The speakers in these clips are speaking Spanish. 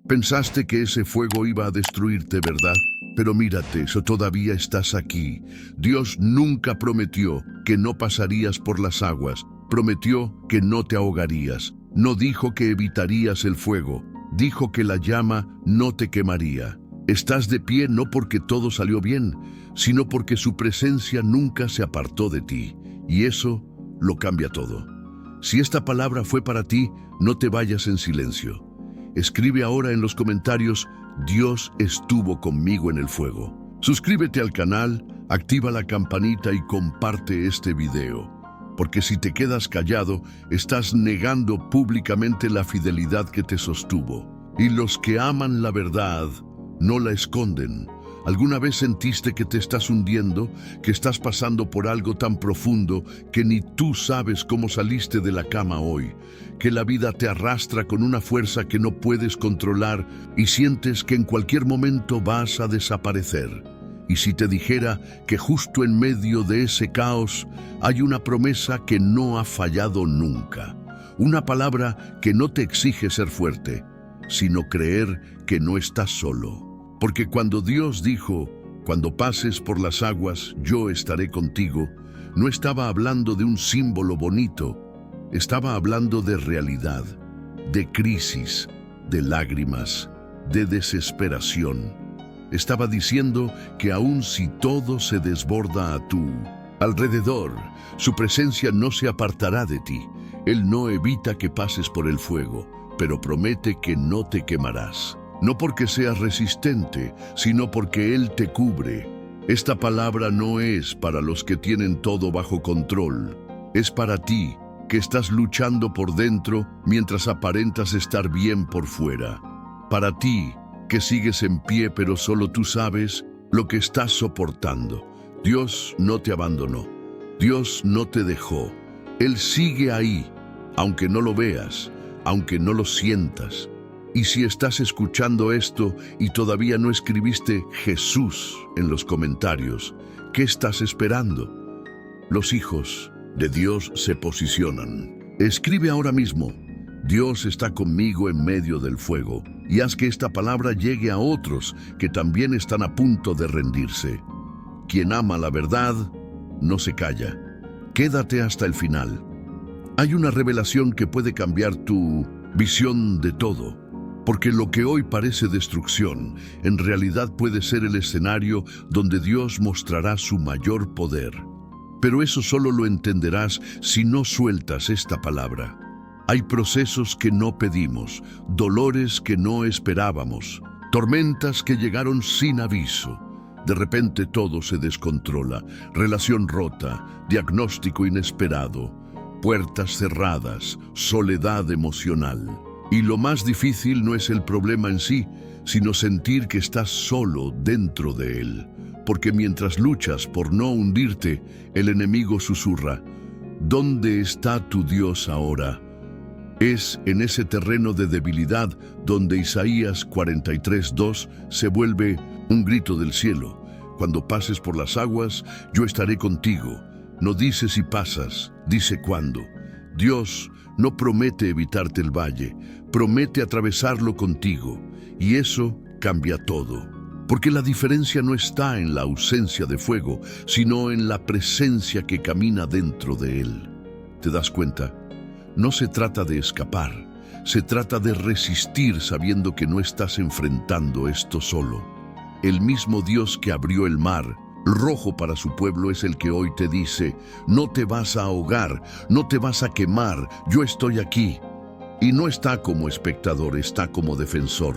Pensaste que ese fuego iba a destruirte, ¿verdad? Pero mírate, todavía estás aquí. Dios nunca prometió que no pasarías por las aguas. Prometió que no te ahogarías. No dijo que evitarías el fuego. Dijo que la llama no te quemaría. Estás de pie no porque todo salió bien, sino porque su presencia nunca se apartó de ti. Y eso lo cambia todo. Si esta palabra fue para ti, no te vayas en silencio. Escribe ahora en los comentarios: Dios estuvo conmigo en el fuego. Suscríbete al canal, activa la campanita y comparte este video. Porque si te quedas callado, estás negando públicamente la fidelidad que te sostuvo. Y los que aman la verdad no la esconden. ¿Alguna vez sentiste que te estás hundiendo, que estás pasando por algo tan profundo que ni tú sabes cómo saliste de la cama hoy? Que la vida te arrastra con una fuerza que no puedes controlar y sientes que en cualquier momento vas a desaparecer. Y si te dijera que justo en medio de ese caos hay una promesa que no ha fallado nunca. Una palabra que no te exige ser fuerte, sino creer que no estás solo. Porque cuando Dios dijo: cuando pases por las aguas, yo estaré contigo, no estaba hablando de un símbolo bonito, estaba hablando de realidad, de crisis, de lágrimas, de desesperación. Estaba diciendo que aun si todo se desborda a tu alrededor, su presencia no se apartará de ti. Él no evita que pases por el fuego, pero promete que no te quemarás. No porque seas resistente, sino porque Él te cubre. Esta palabra no es para los que tienen todo bajo control. Es para ti, que estás luchando por dentro mientras aparentas estar bien por fuera. Para ti, que sigues en pie pero solo tú sabes lo que estás soportando. Dios no te abandonó. Dios no te dejó. Él sigue ahí, aunque no lo veas, aunque no lo sientas. Y si estás escuchando esto y todavía no escribiste Jesús en los comentarios, ¿qué estás esperando? Los hijos de Dios se posicionan. Escribe ahora mismo: Dios está conmigo en medio del fuego, y haz que esta palabra llegue a otros que también están a punto de rendirse. Quien ama la verdad no se calla. Quédate hasta el final. Hay una revelación que puede cambiar tu visión de todo. Porque lo que hoy parece destrucción, en realidad puede ser el escenario donde Dios mostrará su mayor poder. Pero eso solo lo entenderás si no sueltas esta palabra. Hay procesos que no pedimos, dolores que no esperábamos, tormentas que llegaron sin aviso. De repente todo se descontrola, relación rota, diagnóstico inesperado, puertas cerradas, soledad emocional. Y lo más difícil no es el problema en sí, sino sentir que estás solo dentro de él. Porque mientras luchas por no hundirte, el enemigo susurra: ¿dónde está tu Dios ahora? Es en ese terreno de debilidad donde Isaías 43:2 se vuelve un grito del cielo. Cuando pases por las aguas, yo estaré contigo. No dice si pasas, dice cuándo. Dios no promete evitarte el valle, promete atravesarlo contigo, y eso cambia todo. Porque la diferencia no está en la ausencia de fuego, sino en la presencia que camina dentro de él. ¿Te das cuenta? No se trata de escapar, se trata de resistir sabiendo que no estás enfrentando esto solo. El mismo Dios que abrió el mar rojo para su pueblo es el que hoy te dice: no te vas a ahogar, no te vas a quemar, yo estoy aquí. Y no está como espectador, está como defensor.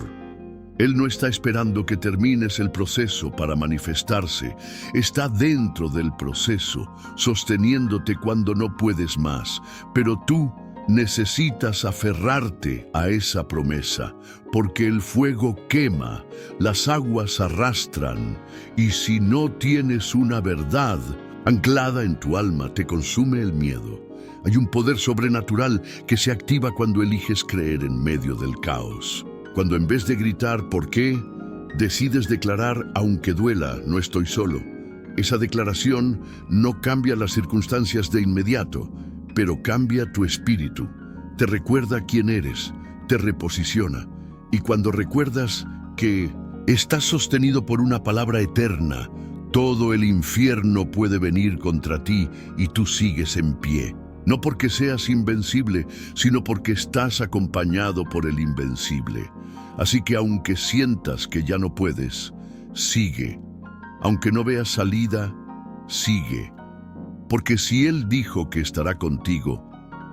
Él no está esperando que termines el proceso para manifestarse, está dentro del proceso, sosteniéndote cuando no puedes más, pero tú necesitas aferrarte a esa promesa, porque el fuego quema, las aguas arrastran, y si no tienes una verdad anclada en tu alma, te consume el miedo. Hay un poder sobrenatural que se activa cuando eliges creer en medio del caos. Cuando en vez de gritar ¿por qué?, decides declarar aunque duela, no estoy solo. Esa declaración no cambia las circunstancias de inmediato, pero cambia tu espíritu. Te recuerda quién eres, te reposiciona. Y cuando recuerdas que estás sostenido por una palabra eterna, todo el infierno puede venir contra ti y tú sigues en pie. No porque seas invencible, sino porque estás acompañado por el invencible. Así que aunque sientas que ya no puedes, sigue. Aunque no veas salida, sigue. Porque si Él dijo que estará contigo,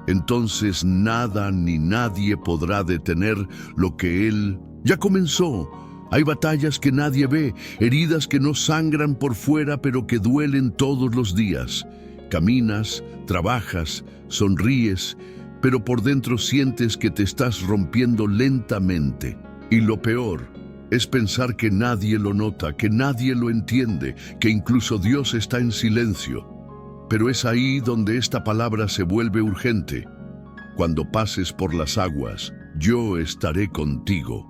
entonces nada ni nadie podrá detener lo que Él ya comenzó. Hay batallas que nadie ve, heridas que no sangran por fuera, pero que duelen todos los días. Caminas, trabajas, sonríes, pero por dentro sientes que te estás rompiendo lentamente. Y lo peor es pensar que nadie lo nota, que nadie lo entiende, que incluso Dios está en silencio. Pero es ahí donde esta palabra se vuelve urgente. Cuando pases por las aguas, yo estaré contigo.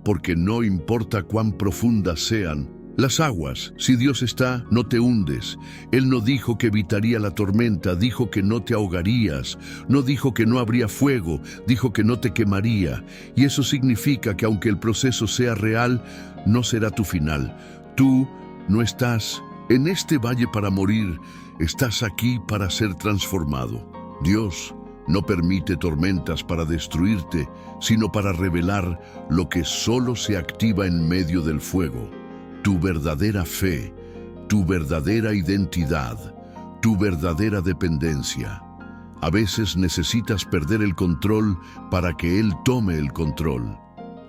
Porque no importa cuán profundas sean las aguas, si Dios está, no te hundes. Él no dijo que evitaría la tormenta, dijo que no te ahogarías. No dijo que no habría fuego, dijo que no te quemaría. Y eso significa que aunque el proceso sea real, no será tu final. Tú no estás en este valle para morir, estás aquí para ser transformado. Dios no permite tormentas para destruirte, sino para revelar lo que solo se activa en medio del fuego. Tu verdadera fe, tu verdadera identidad, tu verdadera dependencia. A veces necesitas perder el control para que Él tome el control.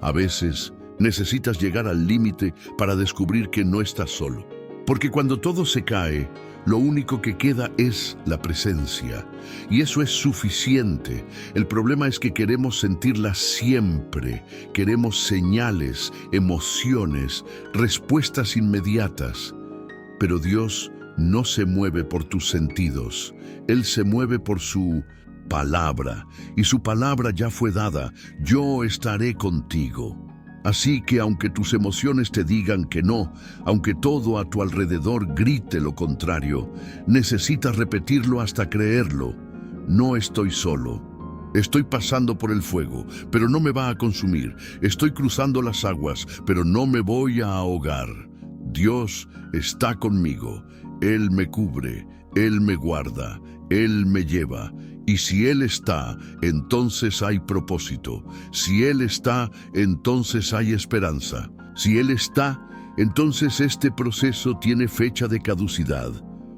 A veces necesitas llegar al límite para descubrir que no estás solo. Porque cuando todo se cae, lo único que queda es la presencia. Y eso es suficiente. El problema es que queremos sentirla siempre. Queremos señales, emociones, respuestas inmediatas. Pero Dios no se mueve por tus sentidos. Él se mueve por su palabra. Y su palabra ya fue dada. Yo estaré contigo. Así que aunque tus emociones te digan que no, aunque todo a tu alrededor grite lo contrario, necesitas repetirlo hasta creerlo. No estoy solo. Estoy pasando por el fuego, pero no me va a consumir. Estoy cruzando las aguas, pero no me voy a ahogar. Dios está conmigo. Él me cubre, Él me guarda, Él me lleva. Y si Él está, entonces hay propósito. Si Él está, entonces hay esperanza. Si Él está, entonces este proceso tiene fecha de caducidad.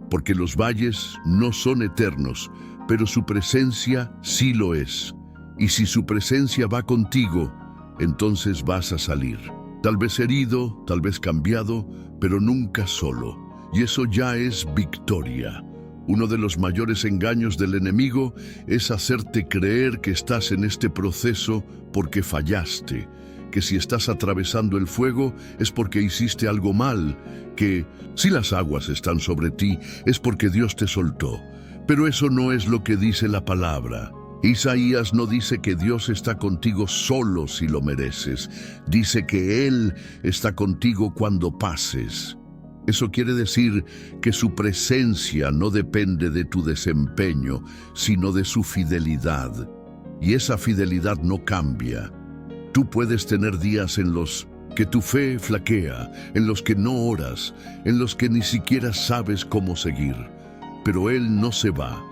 Porque los valles no son eternos, pero su presencia sí lo es. Y si su presencia va contigo, entonces vas a salir. Tal vez herido, tal vez cambiado, pero nunca solo. Y eso ya es victoria. Uno de los mayores engaños del enemigo es hacerte creer que estás en este proceso porque fallaste, que si estás atravesando el fuego es porque hiciste algo mal, que si las aguas están sobre ti es porque Dios te soltó. Pero eso no es lo que dice la palabra. Isaías no dice que Dios está contigo solo si lo mereces. Dice que Él está contigo cuando pases. Eso quiere decir que su presencia no depende de tu desempeño, sino de su fidelidad. Y esa fidelidad no cambia. Tú puedes tener días en los que tu fe flaquea, en los que no oras, en los que ni siquiera sabes cómo seguir. Pero Él no se va.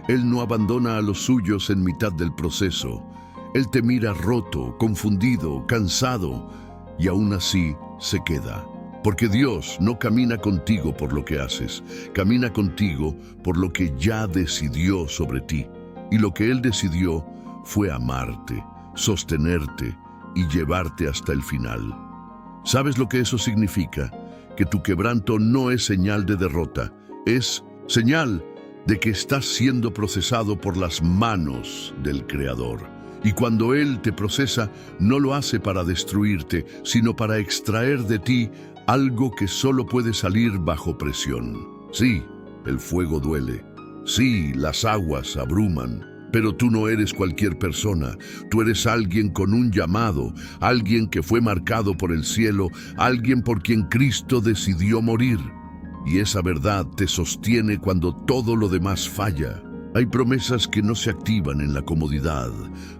Él no abandona a los suyos en mitad del proceso. Él te mira roto, confundido, cansado, y aún así se queda. Porque Dios no camina contigo por lo que haces, camina contigo por lo que ya decidió sobre ti. Y lo que Él decidió fue amarte, sostenerte y llevarte hasta el final. ¿Sabes lo que eso significa? Que tu quebranto no es señal de derrota, es señal de que estás siendo procesado por las manos del Creador. Y cuando Él te procesa, no lo hace para destruirte, sino para extraer de ti algo que solo puede salir bajo presión. Sí, el fuego duele. Sí, las aguas abruman. Pero tú no eres cualquier persona. Tú eres alguien con un llamado, alguien que fue marcado por el cielo, alguien por quien Cristo decidió morir. Y esa verdad te sostiene cuando todo lo demás falla. Hay promesas que no se activan en la comodidad.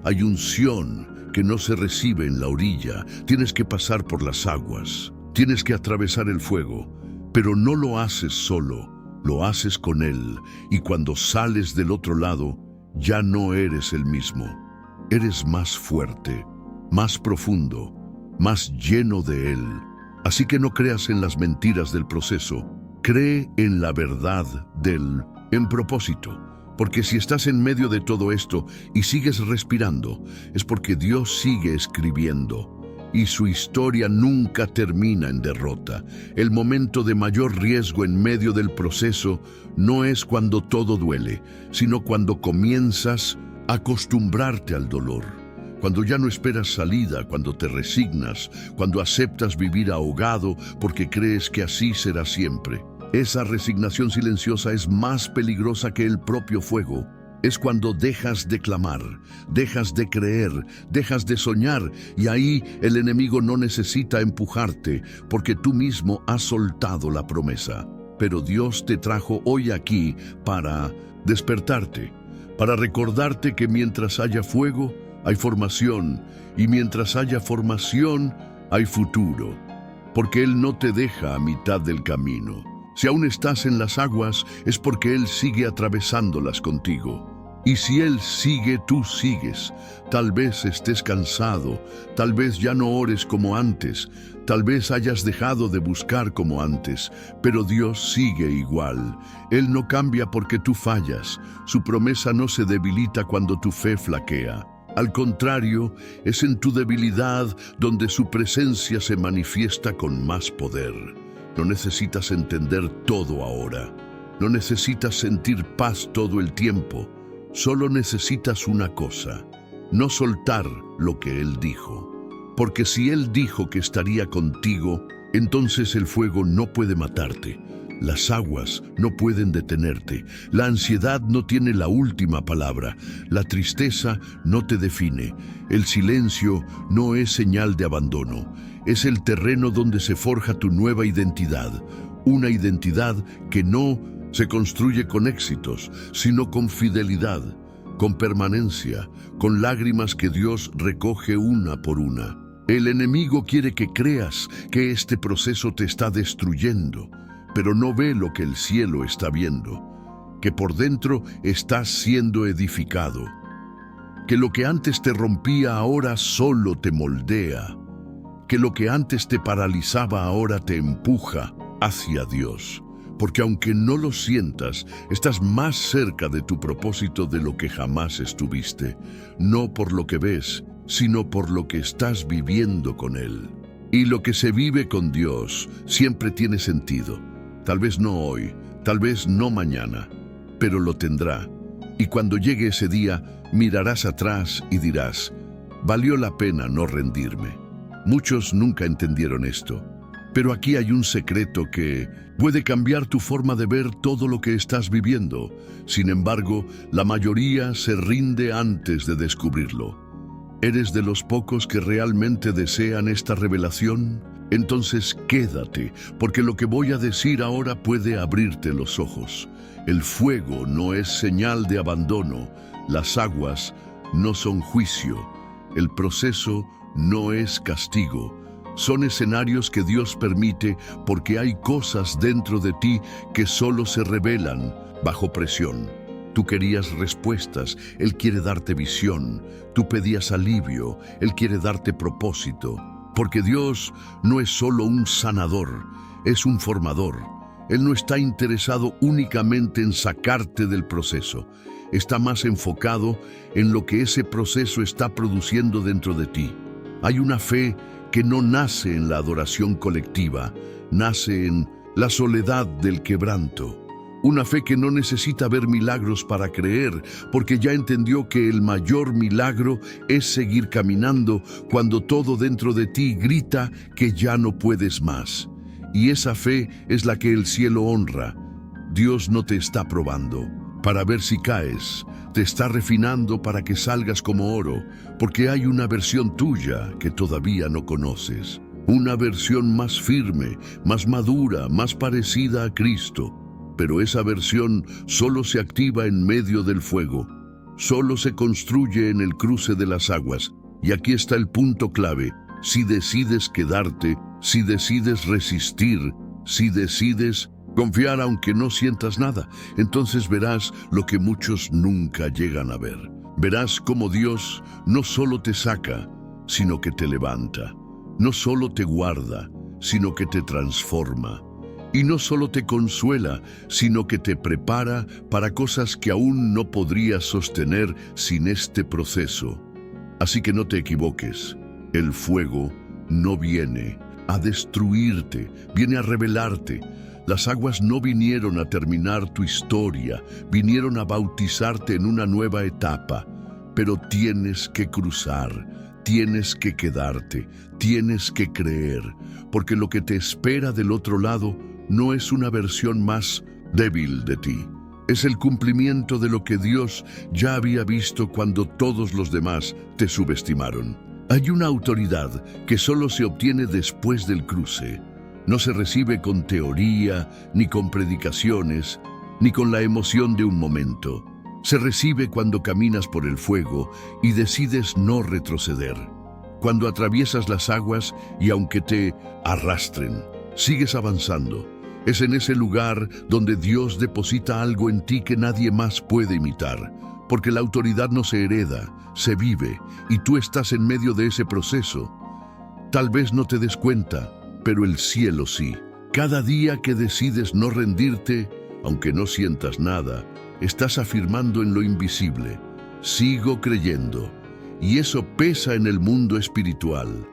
Hay unción que no se recibe en la orilla. Tienes que pasar por las aguas. Tienes que atravesar el fuego, pero no lo haces solo, lo haces con Él. Y cuando sales del otro lado, ya no eres el mismo. Eres más fuerte, más profundo, más lleno de Él. Así que no creas en las mentiras del proceso. Cree en la verdad del en propósito. Porque si estás en medio de todo esto y sigues respirando, es porque Dios sigue escribiendo. Y su historia nunca termina en derrota. El momento de mayor riesgo en medio del proceso no es cuando todo duele, sino cuando comienzas a acostumbrarte al dolor. Cuando ya no esperas salida, cuando te resignas, cuando aceptas vivir ahogado porque crees que así será siempre. Esa resignación silenciosa es más peligrosa que el propio fuego. Es cuando dejas de clamar, dejas de creer, dejas de soñar, y ahí el enemigo no necesita empujarte porque tú mismo has soltado la promesa. Pero Dios te trajo hoy aquí para despertarte, para recordarte que mientras haya fuego, hay formación, y mientras haya formación, hay futuro, porque Él no te deja a mitad del camino. Si aún estás en las aguas, es porque Él sigue atravesándolas contigo. Y si Él sigue, tú sigues. Tal vez estés cansado, tal vez ya no ores como antes, tal vez hayas dejado de buscar como antes, pero Dios sigue igual. Él no cambia porque tú fallas. Su promesa no se debilita cuando tu fe flaquea. Al contrario, es en tu debilidad donde su presencia se manifiesta con más poder. No necesitas entender todo ahora. No necesitas sentir paz todo el tiempo. Solo necesitas una cosa: no soltar lo que Él dijo. Porque si Él dijo que estaría contigo, entonces el fuego no puede matarte. Las aguas no pueden detenerte. La ansiedad no tiene la última palabra. La tristeza no te define. El silencio no es señal de abandono. Es el terreno donde se forja tu nueva identidad. Una identidad que no se construye con éxitos, sino con fidelidad, con permanencia, con lágrimas que Dios recoge una por una. El enemigo quiere que creas que este proceso te está destruyendo, pero no ve lo que el cielo está viendo, que por dentro estás siendo edificado, que lo que antes te rompía ahora solo te moldea, que lo que antes te paralizaba ahora te empuja hacia Dios. Porque aunque no lo sientas, estás más cerca de tu propósito de lo que jamás estuviste, no por lo que ves, sino por lo que estás viviendo con Él. Y lo que se vive con Dios siempre tiene sentido. Tal vez no hoy, tal vez no mañana, pero lo tendrá. Y cuando llegue ese día, mirarás atrás y dirás: valió la pena no rendirme. Muchos nunca entendieron esto, pero aquí hay un secreto que puede cambiar tu forma de ver todo lo que estás viviendo. Sin embargo, la mayoría se rinde antes de descubrirlo. ¿Eres de los pocos que realmente desean esta revelación? Entonces quédate, porque lo que voy a decir ahora puede abrirte los ojos. El fuego no es señal de abandono, las aguas no son juicio, el proceso no es castigo. Son escenarios que Dios permite porque hay cosas dentro de ti que solo se revelan bajo presión. Tú querías respuestas, Él quiere darte visión. Tú pedías alivio, Él quiere darte propósito. Porque Dios no es solo un sanador, es un formador. Él no está interesado únicamente en sacarte del proceso. Está más enfocado en lo que ese proceso está produciendo dentro de ti. Hay una fe que no nace en la adoración colectiva, nace en la soledad del quebranto. Una fe que no necesita ver milagros para creer, porque ya entendió que el mayor milagro es seguir caminando cuando todo dentro de ti grita que ya no puedes más. Y esa fe es la que el cielo honra. Dios no te está probando para ver si caes, te está refinando para que salgas como oro, porque hay una versión tuya que todavía no conoces. Una versión más firme, más madura, más parecida a Cristo. Pero esa versión solo se activa en medio del fuego, solo se construye en el cruce de las aguas. Y aquí está el punto clave. Si decides quedarte, si decides resistir, si decides confiar aunque no sientas nada, entonces verás lo que muchos nunca llegan a ver. Verás cómo Dios no solo te saca, sino que te levanta. No solo te guarda, sino que te transforma. Y no solo te consuela, sino que te prepara para cosas que aún no podrías sostener sin este proceso. Así que no te equivoques. El fuego no viene a destruirte, viene a revelarte. Las aguas no vinieron a terminar tu historia, vinieron a bautizarte en una nueva etapa. Pero tienes que cruzar, tienes que quedarte, tienes que creer, porque lo que te espera del otro lado no es una versión más débil de ti. Es el cumplimiento de lo que Dios ya había visto cuando todos los demás te subestimaron. Hay una autoridad que solo se obtiene después del cruce. No se recibe con teoría, ni con predicaciones, ni con la emoción de un momento. Se recibe cuando caminas por el fuego y decides no retroceder. Cuando atraviesas las aguas y aunque te arrastren, sigues avanzando. Es en ese lugar donde Dios deposita algo en ti que nadie más puede imitar. Porque la autoridad no se hereda, se vive, y tú estás en medio de ese proceso. Tal vez no te des cuenta, pero el cielo sí. Cada día que decides no rendirte, aunque no sientas nada, estás afirmando en lo invisible: sigo creyendo. Y eso pesa en el mundo espiritual.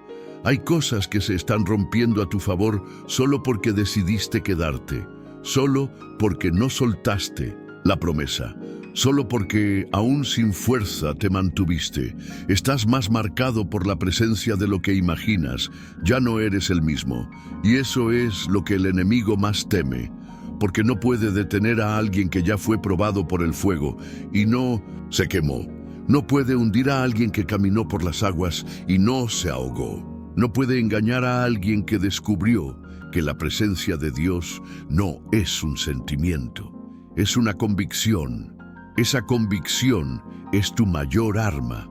Hay cosas que se están rompiendo a tu favor solo porque decidiste quedarte, solo porque no soltaste la promesa, solo porque aún sin fuerza te mantuviste. Estás más marcado por la presencia de lo que imaginas, ya no eres el mismo. Y eso es lo que el enemigo más teme, porque no puede detener a alguien que ya fue probado por el fuego y no se quemó. No puede hundir a alguien que caminó por las aguas y no se ahogó. No puede engañar a alguien que descubrió que la presencia de Dios no es un sentimiento, es una convicción. Esa convicción es tu mayor arma,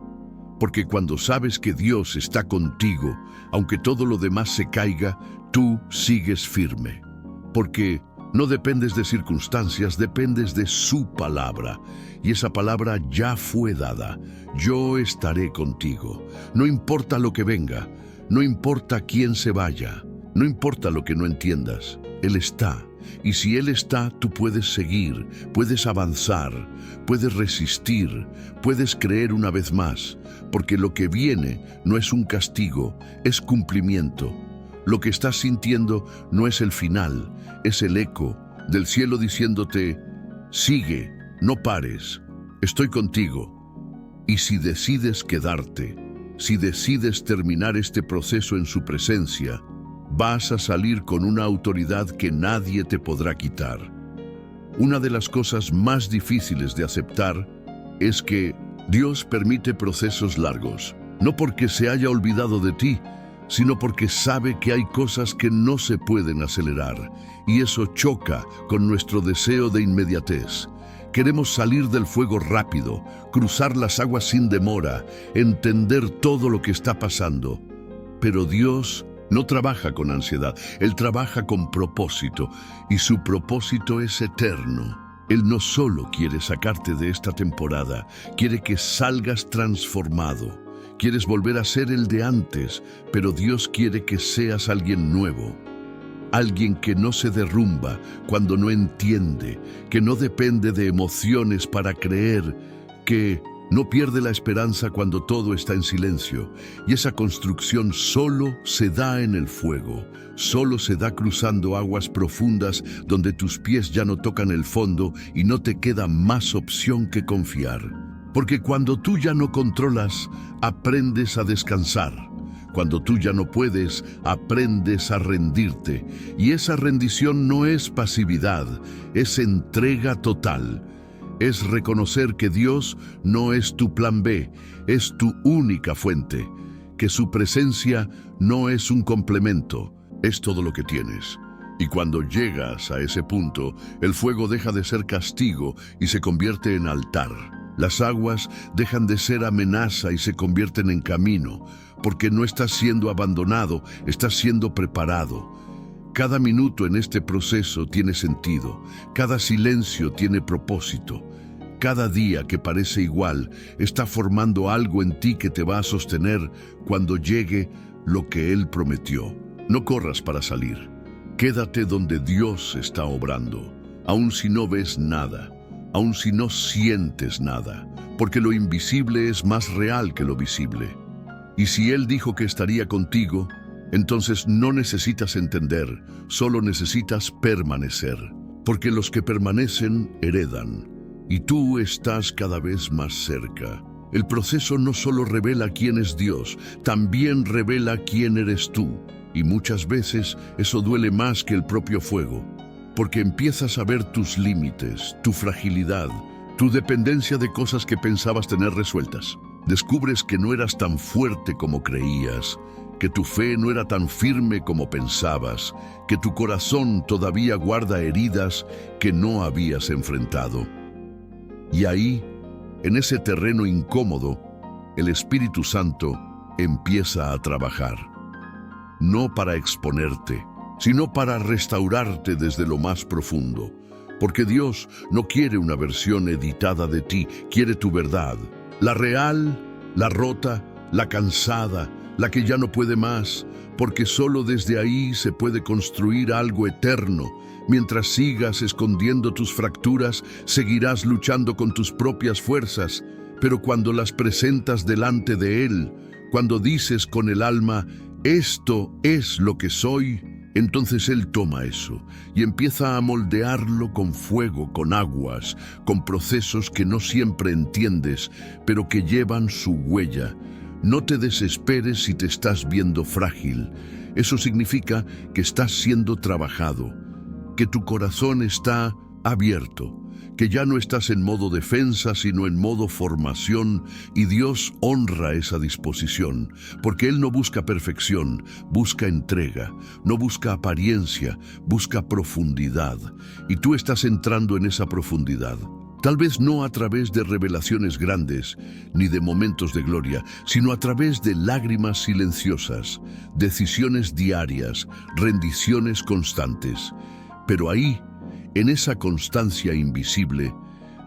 porque cuando sabes que Dios está contigo, aunque todo lo demás se caiga, tú sigues firme. Porque no dependes de circunstancias, dependes de su palabra. Y esa palabra ya fue dada. Yo estaré contigo. No importa lo que venga, no importa quién se vaya, no importa lo que no entiendas, Él está. Y si Él está, tú puedes seguir, puedes avanzar, puedes resistir, puedes creer una vez más, porque lo que viene no es un castigo, es cumplimiento. Lo que estás sintiendo no es el final, es el eco del cielo diciéndote: sigue, no pares, estoy contigo. Y si decides quedarte, si decides terminar este proceso en su presencia, vas a salir con una autoridad que nadie te podrá quitar. Una de las cosas más difíciles de aceptar es que Dios permite procesos largos, no porque se haya olvidado de ti, sino porque sabe que hay cosas que no se pueden acelerar, y eso choca con nuestro deseo de inmediatez. Queremos salir del fuego rápido, cruzar las aguas sin demora, entender todo lo que está pasando. Pero Dios no trabaja con ansiedad, Él trabaja con propósito, y su propósito es eterno. Él no solo quiere sacarte de esta temporada, quiere que salgas transformado. Quieres volver a ser el de antes, pero Dios quiere que seas alguien nuevo. Alguien que no se derrumba cuando no entiende, que no depende de emociones para creer, que no pierde la esperanza cuando todo está en silencio. Y esa construcción solo se da en el fuego, solo se da cruzando aguas profundas donde tus pies ya no tocan el fondo y no te queda más opción que confiar. Porque cuando tú ya no controlas, aprendes a descansar. Cuando tú ya no puedes, aprendes a rendirte. Y esa rendición no es pasividad, es entrega total. Es reconocer que Dios no es tu plan B, es tu única fuente. Que su presencia no es un complemento, es todo lo que tienes. Y cuando llegas a ese punto, el fuego deja de ser castigo y se convierte en altar. Las aguas dejan de ser amenaza y se convierten en camino, porque no estás siendo abandonado, estás siendo preparado. Cada minuto en este proceso tiene sentido, cada silencio tiene propósito. Cada día que parece igual está formando algo en ti que te va a sostener cuando llegue lo que Él prometió. No corras para salir. Quédate donde Dios está obrando, aun si no ves nada, aun si no sientes nada, porque lo invisible es más real que lo visible. Y si Él dijo que estaría contigo, entonces no necesitas entender, solo necesitas permanecer, porque los que permanecen heredan. Y tú estás cada vez más cerca. El proceso no solo revela quién es Dios, también revela quién eres tú. Y muchas veces eso duele más que el propio fuego, porque empiezas a ver tus límites, tu fragilidad, tu dependencia de cosas que pensabas tener resueltas. Descubres que no eras tan fuerte como creías, que tu fe no era tan firme como pensabas, que tu corazón todavía guarda heridas que no habías enfrentado. Y ahí, en ese terreno incómodo, el Espíritu Santo empieza a trabajar. No para exponerte, sino para restaurarte desde lo más profundo. Porque Dios no quiere una versión editada de ti, quiere tu verdad. La real, la rota, la cansada, la que ya no puede más, porque solo desde ahí se puede construir algo eterno. Mientras sigas escondiendo tus fracturas, seguirás luchando con tus propias fuerzas, pero cuando las presentas delante de Él, cuando dices con el alma, esto es lo que soy, entonces Él toma eso y empieza a moldearlo con fuego, con aguas, con procesos que no siempre entiendes, pero que llevan su huella. No te desesperes si te estás viendo frágil. Eso significa que estás siendo trabajado, que tu corazón está abierto, que ya no estás en modo defensa, sino en modo formación, y Dios honra esa disposición, porque Él no busca perfección, busca entrega, no busca apariencia, busca profundidad, y tú estás entrando en esa profundidad. Tal vez no a través de revelaciones grandes, ni de momentos de gloria, sino a través de lágrimas silenciosas, decisiones diarias, rendiciones constantes. Pero ahí, en esa constancia invisible,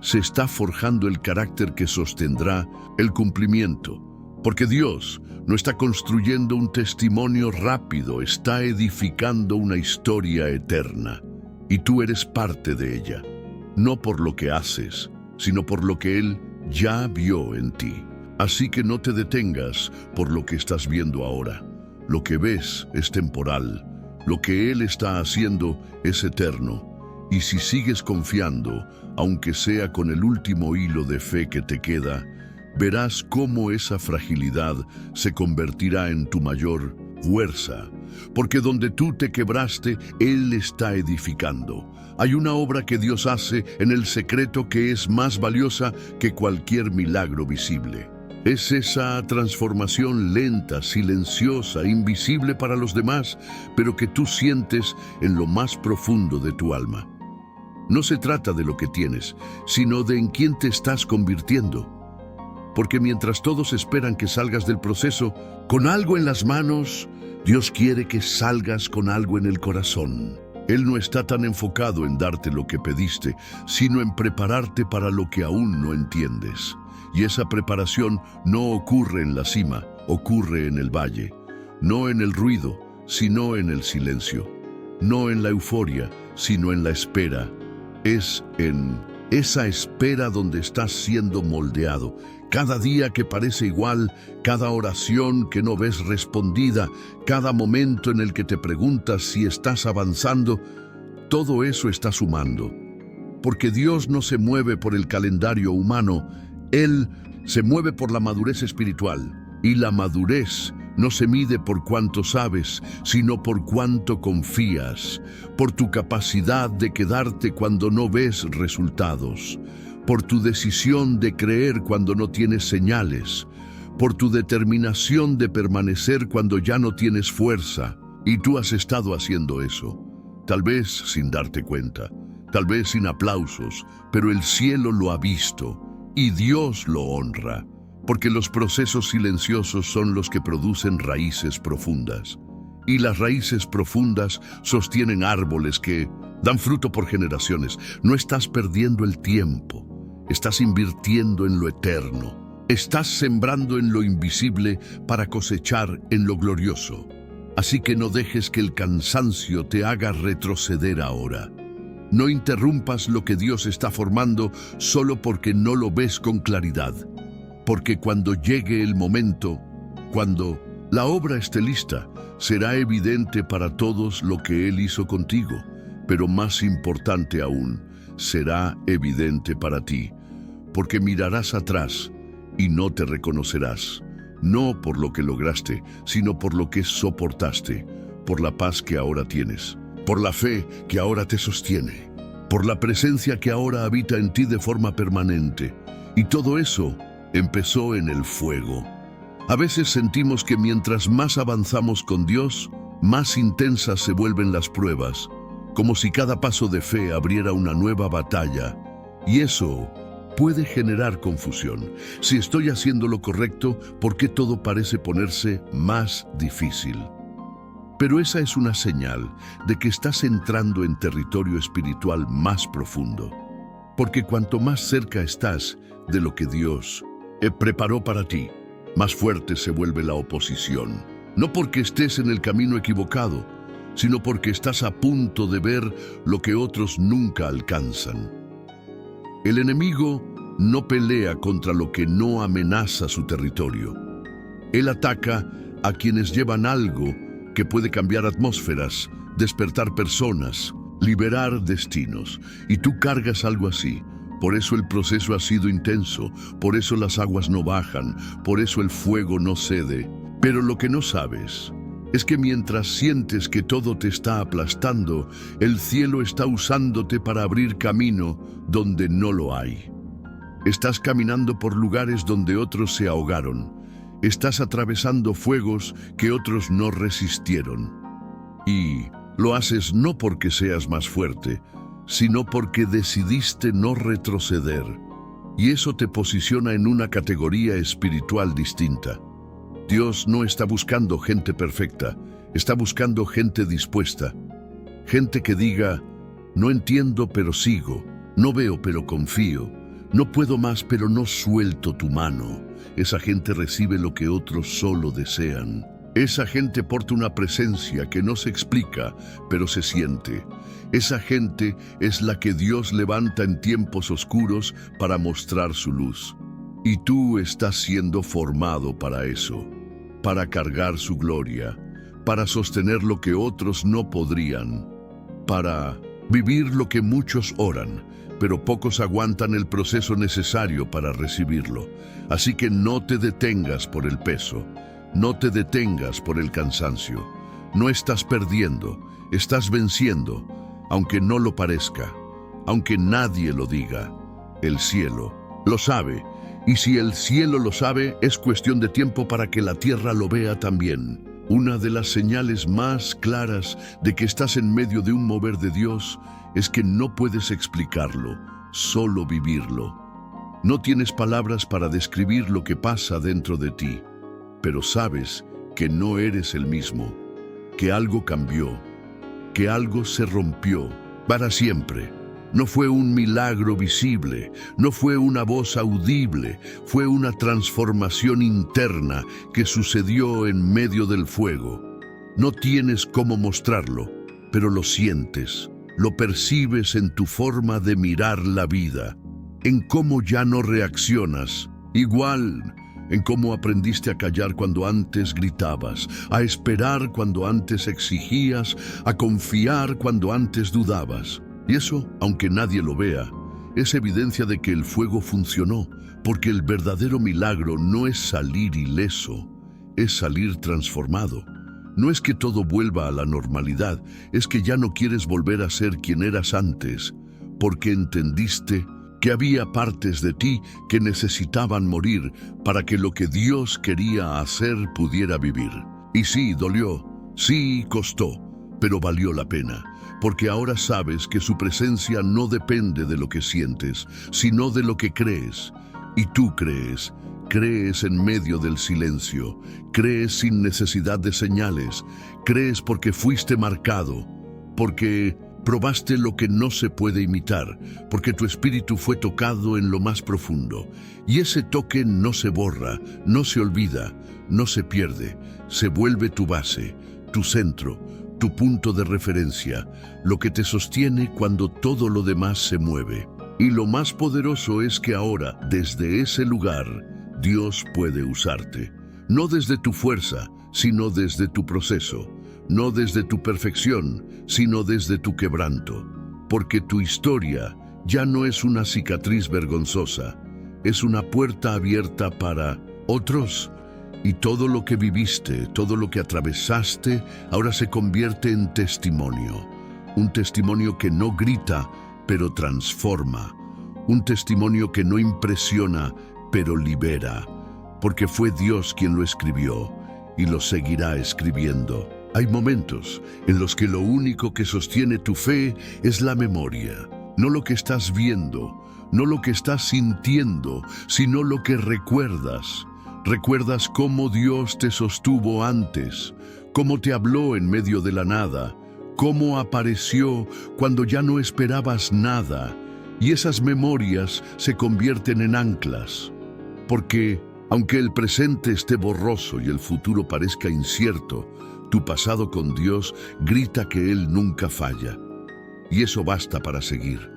se está forjando el carácter que sostendrá el cumplimiento. Porque Dios no está construyendo un testimonio rápido, está edificando una historia eterna. Y tú eres parte de ella. No por lo que haces, sino por lo que Él ya vio en ti. Así que no te detengas por lo que estás viendo ahora. Lo que ves es temporal. Lo que Él está haciendo es eterno. Y si sigues confiando, aunque sea con el último hilo de fe que te queda, verás cómo esa fragilidad se convertirá en tu mayor fuerza. Porque donde tú te quebraste, Él está edificando. Hay una obra que Dios hace en el secreto que es más valiosa que cualquier milagro visible. Es esa transformación lenta, silenciosa, invisible para los demás, pero que tú sientes en lo más profundo de tu alma. No se trata de lo que tienes, sino de en quién te estás convirtiendo. Porque mientras todos esperan que salgas del proceso con algo en las manos, Dios quiere que salgas con algo en el corazón. Él no está tan enfocado en darte lo que pediste, sino en prepararte para lo que aún no entiendes. Y esa preparación no ocurre en la cima, ocurre en el valle. No en el ruido, sino en el silencio. No en la euforia, sino en la espera. Es en esa espera donde estás siendo moldeado. Cada día que parece igual, cada oración que no ves respondida, cada momento en el que te preguntas si estás avanzando, todo eso está sumando. Porque Dios no se mueve por el calendario humano, Él se mueve por la madurez espiritual. Y la madurez no se mide por cuánto sabes, sino por cuánto confías, por tu capacidad de quedarte cuando no ves resultados, por tu decisión de creer cuando no tienes señales, por tu determinación de permanecer cuando ya no tienes fuerza. Y tú has estado haciendo eso, tal vez sin darte cuenta, tal vez sin aplausos, pero el cielo lo ha visto. y Dios lo honra, porque los procesos silenciosos son los que producen raíces profundas. Y las raíces profundas sostienen árboles que dan fruto por generaciones. No estás perdiendo el tiempo, estás invirtiendo en lo eterno. Estás sembrando en lo invisible para cosechar en lo glorioso. Así que no dejes que el cansancio te haga retroceder ahora. No interrumpas lo que Dios está formando solo porque no lo ves con claridad. Porque cuando llegue el momento, cuando la obra esté lista, será evidente para todos lo que Él hizo contigo. Pero más importante aún, será evidente para ti. Porque mirarás atrás y no te reconocerás. No por lo que lograste, sino por lo que soportaste, por la paz que ahora tienes, por la fe que ahora te sostiene, por la presencia que ahora habita en ti de forma permanente. Y todo eso empezó en el fuego. A veces sentimos que mientras más avanzamos con Dios, más intensas se vuelven las pruebas, como si cada paso de fe abriera una nueva batalla. Y eso puede generar confusión. Si estoy haciendo lo correcto, ¿por qué todo parece ponerse más difícil? Pero esa es una señal de que estás entrando en territorio espiritual más profundo. Porque cuanto más cerca estás de lo que Dios preparó para ti, más fuerte se vuelve la oposición. No porque estés en el camino equivocado, sino porque estás a punto de ver lo que otros nunca alcanzan. El enemigo no pelea contra lo que no amenaza su territorio. Él ataca a quienes llevan algo que puede cambiar atmósferas, despertar personas, liberar destinos. Y tú cargas algo así. Por eso el proceso ha sido intenso, por eso las aguas no bajan, por eso el fuego no cede. Pero lo que no sabes es que mientras sientes que todo te está aplastando, el cielo está usándote para abrir camino donde no lo hay. Estás caminando por lugares donde otros se ahogaron. Estás atravesando fuegos que otros no resistieron. Y lo haces no porque seas más fuerte, sino porque decidiste no retroceder. Y eso te posiciona en una categoría espiritual distinta. Dios no está buscando gente perfecta, está buscando gente dispuesta. Gente que diga, no entiendo pero sigo, no veo pero confío, no puedo más pero no suelto tu mano. Esa gente recibe lo que otros solo desean. Esa gente porta una presencia que no se explica, pero se siente. Esa gente es la que Dios levanta en tiempos oscuros para mostrar su luz. Y tú estás siendo formado para eso, para cargar su gloria, para sostener lo que otros no podrían, para vivir lo que muchos oran, pero pocos aguantan el proceso necesario para recibirlo. Así que no te detengas por el peso, no te detengas por el cansancio. No estás perdiendo, estás venciendo, aunque no lo parezca, aunque nadie lo diga. El cielo lo sabe, y si el cielo lo sabe, es cuestión de tiempo para que la tierra lo vea también. Una de las señales más claras de que estás en medio de un mover de Dios es que no puedes explicarlo, solo vivirlo. No tienes palabras para describir lo que pasa dentro de ti, pero sabes que no eres el mismo, que algo cambió, que algo se rompió para siempre. No fue un milagro visible, no fue una voz audible, fue una transformación interna que sucedió en medio del fuego. No tienes cómo mostrarlo, pero lo sientes, lo percibes en tu forma de mirar la vida, en cómo ya no reaccionas, igual en cómo aprendiste a callar cuando antes gritabas, a esperar cuando antes exigías, a confiar cuando antes dudabas. Y eso, aunque nadie lo vea, es evidencia de que el fuego funcionó, porque el verdadero milagro no es salir ileso, es salir transformado. No es que todo vuelva a la normalidad, es que ya no quieres volver a ser quien eras antes, porque entendiste que había partes de ti que necesitaban morir para que lo que Dios quería hacer pudiera vivir. Y sí, dolió, sí, costó, pero valió la pena. Porque ahora sabes que su presencia no depende de lo que sientes, sino de lo que crees. Y tú crees, crees en medio del silencio, crees sin necesidad de señales, crees porque fuiste marcado, porque probaste lo que no se puede imitar, porque tu espíritu fue tocado en lo más profundo. Y ese toque no se borra, no se olvida, no se pierde, se vuelve tu base, tu centro, tu punto de referencia, lo que te sostiene cuando todo lo demás se mueve. Y lo más poderoso es que ahora, desde ese lugar, Dios puede usarte. No desde tu fuerza, sino desde tu proceso. No desde tu perfección, sino desde tu quebranto. Porque tu historia ya no es una cicatriz vergonzosa, es una puerta abierta para otros. Y todo lo que viviste, todo lo que atravesaste, ahora se convierte en testimonio. Un testimonio que no grita, pero transforma. Un testimonio que no impresiona, pero libera. Porque fue Dios quien lo escribió y lo seguirá escribiendo. Hay momentos en los que lo único que sostiene tu fe es la memoria. No lo que estás viendo, no lo que estás sintiendo, sino lo que recuerdas. Recuerdas cómo Dios te sostuvo antes, cómo te habló en medio de la nada, cómo apareció cuando ya no esperabas nada. Y esas memorias se convierten en anclas. Porque, aunque el presente esté borroso y el futuro parezca incierto, tu pasado con Dios grita que Él nunca falla. Y eso basta para seguir.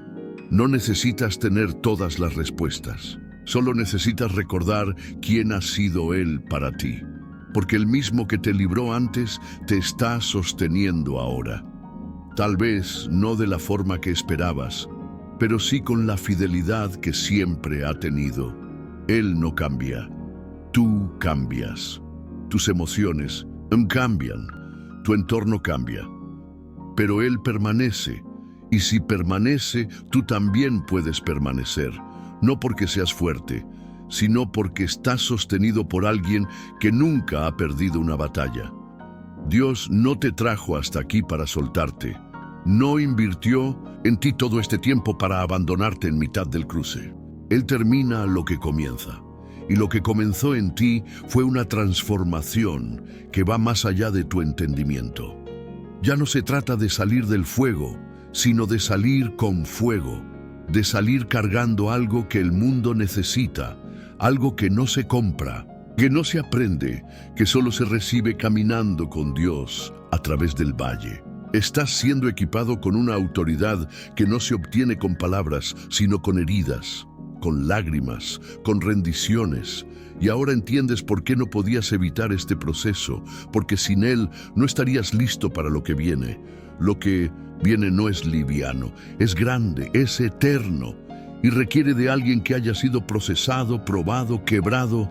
No necesitas tener todas las respuestas. Solo necesitas recordar quién ha sido Él para ti. Porque el mismo que te libró antes te está sosteniendo ahora. Tal vez no de la forma que esperabas, pero sí con la fidelidad que siempre ha tenido. Él no cambia. Tú cambias. Tus emociones cambian. Tu entorno cambia. Pero Él permanece. Y si permanece, tú también puedes permanecer. No porque seas fuerte, sino porque estás sostenido por alguien que nunca ha perdido una batalla. Dios no te trajo hasta aquí para soltarte. No invirtió en ti todo este tiempo para abandonarte en mitad del cruce. Él termina lo que comienza. Y lo que comenzó en ti fue una transformación que va más allá de tu entendimiento. Ya no se trata de salir del fuego, sino de salir con fuego. De salir cargando algo que el mundo necesita, algo que no se compra, que no se aprende, que solo se recibe caminando con Dios a través del valle. Estás siendo equipado con una autoridad que no se obtiene con palabras, sino con heridas, con lágrimas, con rendiciones. Y ahora entiendes por qué no podías evitar este proceso, porque sin él no estarías listo para lo que viene. Lo que viene no es liviano, es grande, es eterno y requiere de alguien que haya sido procesado, probado, quebrado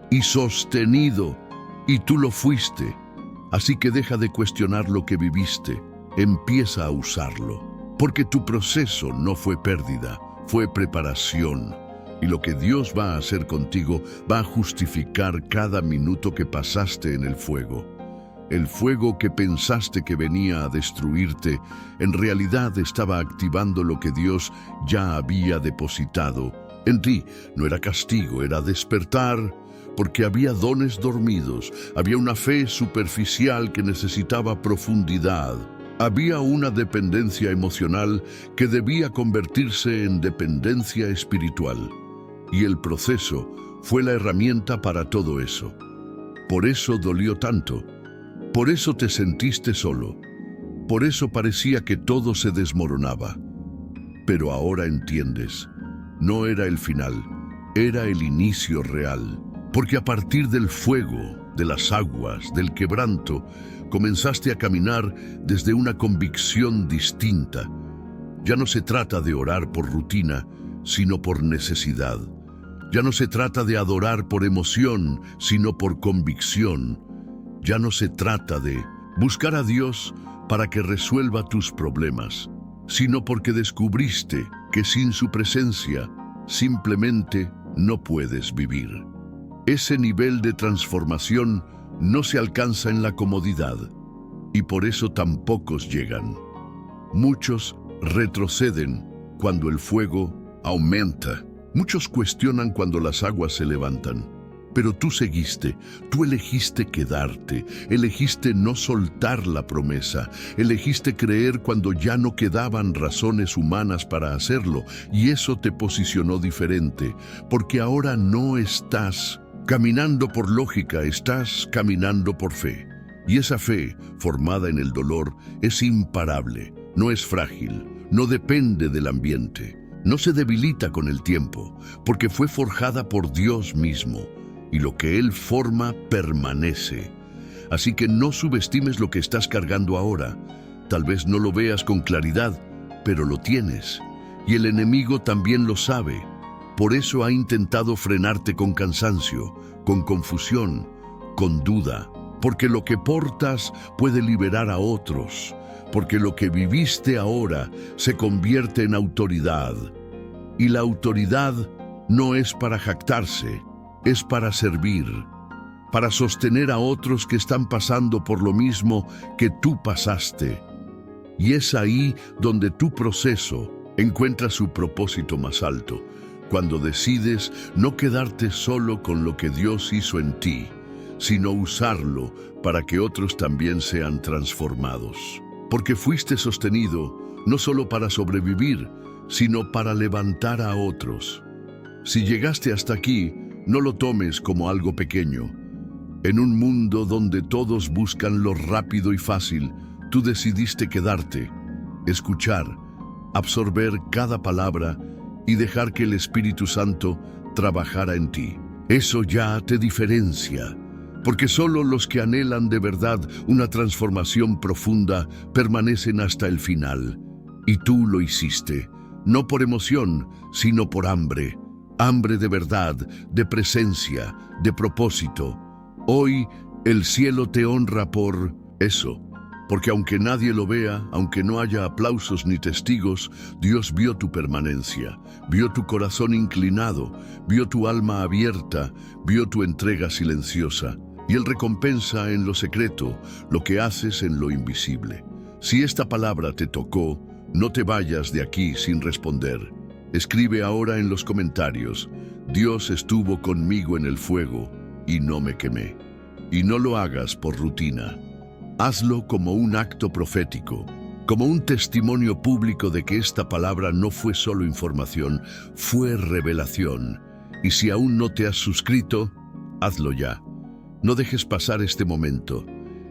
y sostenido. Y tú lo fuiste. Así que deja de cuestionar lo que viviste. Empieza a usarlo. Porque tu proceso no fue pérdida, fue preparación. Y lo que Dios va a hacer contigo va a justificar cada minuto que pasaste en el fuego. El fuego que pensaste que venía a destruirte, en realidad estaba activando lo que Dios ya había depositado en ti. No era castigo, era despertar, porque había dones dormidos, había una fe superficial que necesitaba profundidad. Había una dependencia emocional que debía convertirse en dependencia espiritual. Y el proceso fue la herramienta para todo eso. Por eso dolió tanto. Por eso te sentiste solo. Por eso parecía que todo se desmoronaba. Pero ahora entiendes, no era el final, era el inicio real. Porque a partir del fuego, de las aguas, del quebranto, comenzaste a caminar desde una convicción distinta. Ya no se trata de orar por rutina, sino por necesidad. Ya no se trata de adorar por emoción, sino por convicción. Ya no se trata de buscar a Dios para que resuelva tus problemas, sino porque descubriste que sin su presencia simplemente no puedes vivir. Ese nivel de transformación no se alcanza en la comodidad, y por eso tan pocos llegan. Muchos retroceden cuando el fuego aumenta, Muchos cuestionan cuando las aguas se levantan, pero tú seguiste, tú elegiste quedarte, elegiste no soltar la promesa, elegiste creer cuando ya no quedaban razones humanas para hacerlo, y eso te posicionó diferente, porque ahora no estás caminando por lógica, estás caminando por fe. Y esa fe, formada en el dolor, es imparable, no es frágil, no depende del ambiente. No se debilita con el tiempo, porque fue forjada por Dios mismo, y lo que Él forma permanece. Así que no subestimes lo que estás cargando ahora. Tal vez no lo veas con claridad, pero lo tienes. Y el enemigo también lo sabe. Por eso ha intentado frenarte con cansancio, con confusión, con duda. Porque lo que portas puede liberar a otros. Porque lo que viviste ahora se convierte en autoridad. Y la autoridad no es para jactarse, es para servir, para sostener a otros que están pasando por lo mismo que tú pasaste. Y es ahí donde tu proceso encuentra su propósito más alto, cuando decides no quedarte solo con lo que Dios hizo en ti, sino usarlo para que otros también sean transformados. Porque fuiste sostenido no solo para sobrevivir, sino para levantar a otros. Si llegaste hasta aquí, no lo tomes como algo pequeño. En un mundo donde todos buscan lo rápido y fácil, tú decidiste quedarte, escuchar, absorber cada palabra y dejar que el Espíritu Santo trabajara en ti. Eso ya te diferencia. Porque solo los que anhelan de verdad una transformación profunda permanecen hasta el final. Y tú lo hiciste, no por emoción, sino por hambre. Hambre de verdad, de presencia, de propósito. Hoy el cielo te honra por eso. Porque aunque nadie lo vea, aunque no haya aplausos ni testigos, Dios vio tu permanencia, vio tu corazón inclinado, vio tu alma abierta, vio tu entrega silenciosa. Y Él recompensa en lo secreto lo que haces en lo invisible. Si esta palabra te tocó, no te vayas de aquí sin responder. Escribe ahora en los comentarios: Dios estuvo conmigo en el fuego y no me quemé. Y no lo hagas por rutina. Hazlo como un acto profético, como un testimonio público de que esta palabra no fue solo información, fue revelación. Y si aún no te has suscrito, hazlo ya. No dejes pasar este momento.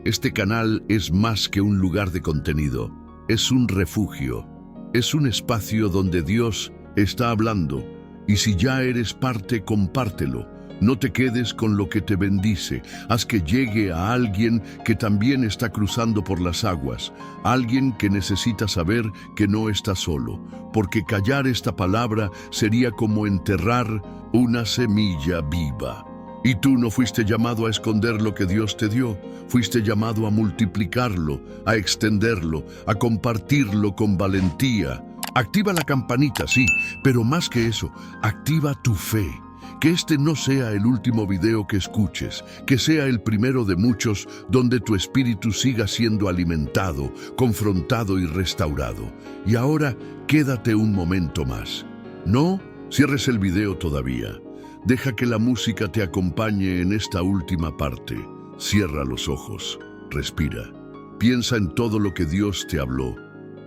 Este canal es más que un lugar de contenido. Es un refugio. Es un espacio donde Dios está hablando. Y si ya eres parte, compártelo. No te quedes con lo que te bendice. Haz que llegue a alguien que también está cruzando por las aguas. Alguien que necesita saber que no está solo. Porque callar esta palabra sería como enterrar una semilla viva. Y tú no fuiste llamado a esconder lo que Dios te dio, fuiste llamado a multiplicarlo, a extenderlo, a compartirlo con valentía. Activa la campanita, sí, pero más que eso, activa tu fe. Que este no sea el último video que escuches, que sea el primero de muchos donde tu espíritu siga siendo alimentado, confrontado y restaurado. Y ahora, quédate un momento más. No cierres el video todavía. Deja que la música te acompañe en esta última parte. Cierra los ojos, respira. Piensa en todo lo que Dios te habló.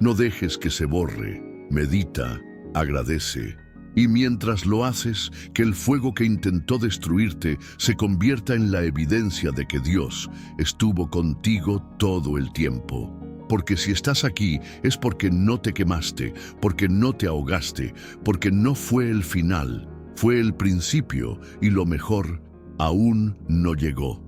No dejes que se borre. Medita, agradece. Y mientras lo haces, que el fuego que intentó destruirte se convierta en la evidencia de que Dios estuvo contigo todo el tiempo. Porque si estás aquí es porque no te quemaste, porque no te ahogaste, porque no fue el final. Fue el principio y lo mejor aún no llegó.